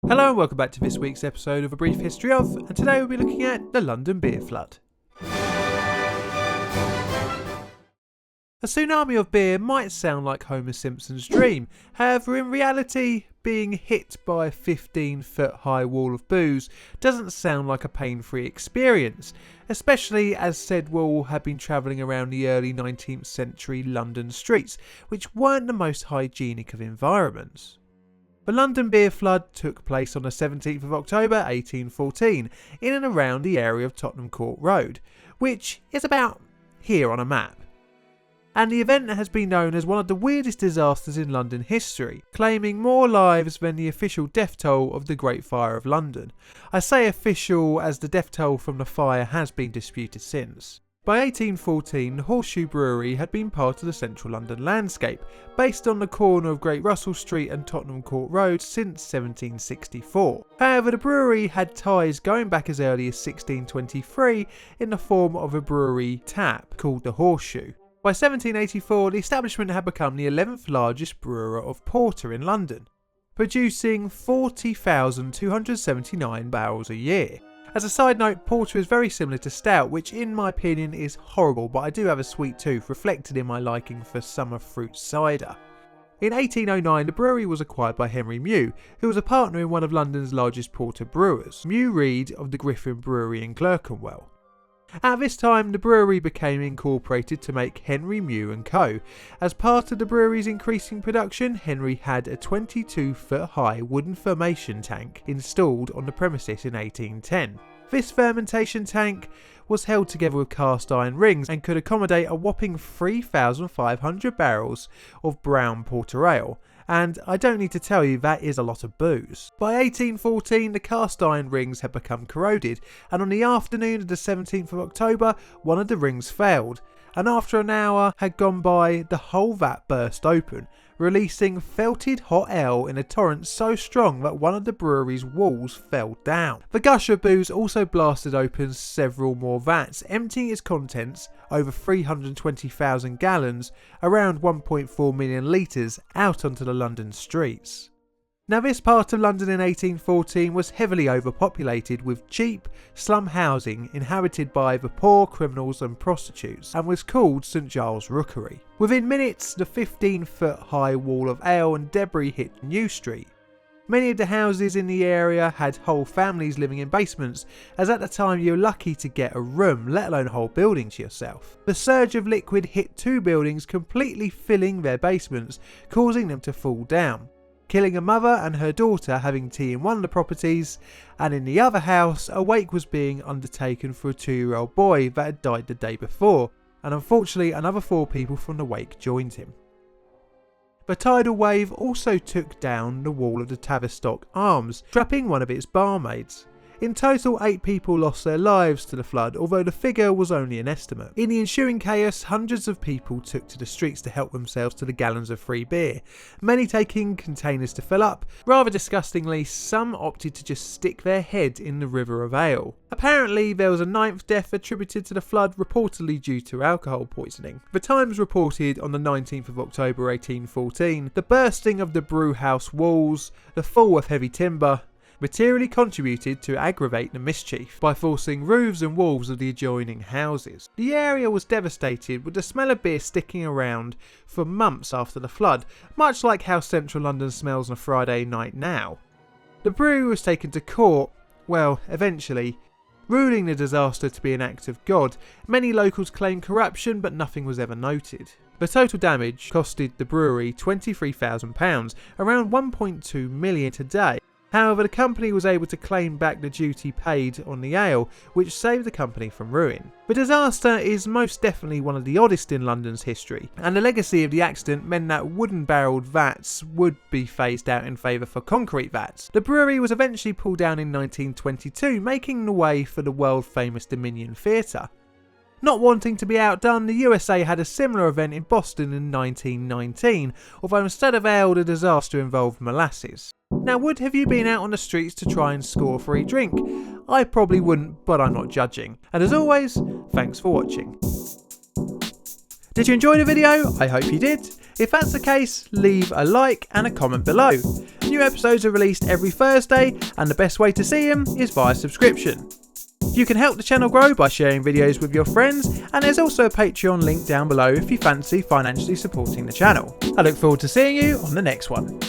Hello and welcome back to this week's episode of A Brief History Of, and today we'll be looking at the London beer flood. A tsunami of beer might sound like Homer Simpson's dream, however in reality, being hit by a 15-foot high wall of booze doesn't sound like a pain-free experience, especially as said wall had been travelling around the early 19th century London streets, which weren't the most hygienic of environments. The London beer flood took place on the 17th of October 1814 in and around the area of Tottenham Court Road, which is about here on a map. And the event has been known as one of the weirdest disasters in London history, claiming more lives than the official death toll of the Great Fire of London. I say official as the death toll from the fire has been disputed since. By 1814, the Horseshoe Brewery had been part of the central London landscape, based on the corner of Great Russell Street and Tottenham Court Road since 1764. However, the brewery had ties going back as early as 1623 in the form of a brewery tap called the Horseshoe. By 1784, the establishment had become the 11th largest brewer of porter in London, producing 40,279 barrels a year. As a side note, porter is very similar to stout, which in my opinion is horrible, but I do have a sweet tooth reflected in my liking for summer fruit cider. In 1809, the brewery was acquired by Henry Mew, who was a partner in one of London's largest porter brewers, Mew Reed of the Griffin Brewery in Clerkenwell. At this time, the brewery became incorporated to make Henry Mew & Co. As part of the brewery's increasing production, Henry had a 22-foot high wooden fermentation tank installed on the premises in 1810. This fermentation tank was held together with cast iron rings and could accommodate a whopping 3,500 barrels of brown porter ale. And I don't need to tell you that is a lot of booze. By 1814 the cast iron rings had become corroded, and on the afternoon of the 17th of October one of the rings failed, and after an hour had gone by the whole vat burst open, releasing felted hot ale in a torrent so strong that one of the brewery's walls fell down. The gush of booze also blasted open several more vats, emptying its contents, over 320,000 gallons, around 1.4 million litres, out onto the London streets. Now this part of London in 1814 was heavily overpopulated with cheap slum housing inhabited by the poor, criminals and prostitutes, and was called St Giles Rookery. Within minutes the 15-foot high wall of ale and debris hit New Street. Many of the houses in the area had whole families living in basements, as at the time you were lucky to get a room, let alone a whole building to yourself. The surge of liquid hit two buildings, completely filling their basements, causing them to fall down, killing a mother and her daughter having tea in one of the properties, and in the other house a wake was being undertaken for a 2-year-old boy that had died the day before, and unfortunately another 4 people from the wake joined him. The tidal wave also took down the wall of the Tavistock Arms, trapping one of its barmaids. In total, 8 people lost their lives to the flood, although the figure was only an estimate. In the ensuing chaos, hundreds of people took to the streets to help themselves to the gallons of free beer, many taking containers to fill up. Rather disgustingly, some opted to just stick their head in the river of ale. Apparently, there was a 9th death attributed to the flood, reportedly due to alcohol poisoning. The Times reported on the 19th of October 1814, the bursting of the brewhouse walls, the fall of heavy timber, materially contributed to aggravate the mischief by forcing roofs and walls of the adjoining houses. The area was devastated, with the smell of beer sticking around for months after the flood, much like how central London smells on a Friday night now. The brewery was taken to court, eventually, ruling the disaster to be an act of God. Many locals claimed corruption, but nothing was ever noted. The total damage costed the brewery £23,000, around 1.2 million today. However, the company was able to claim back the duty paid on the ale, which saved the company from ruin. The disaster is most definitely one of the oddest in London's history, and the legacy of the accident meant that wooden barrelled vats would be phased out in favour for concrete vats. The brewery was eventually pulled down in 1922, making the way for the world famous Dominion Theatre. Not wanting to be outdone, the USA had a similar event in Boston in 1919, although instead of ale the disaster involved molasses. Now, have you been out on the streets to try and score a free drink? I probably wouldn't, but I'm not judging. And as always, thanks for watching. Did you enjoy the video? I hope you did. If that's the case, leave a like and a comment below. New episodes are released every Thursday, and the best way to see them is via subscription. You can help the channel grow by sharing videos with your friends, and there's also a Patreon link down below if you fancy financially supporting the channel. I look forward to seeing you on the next one.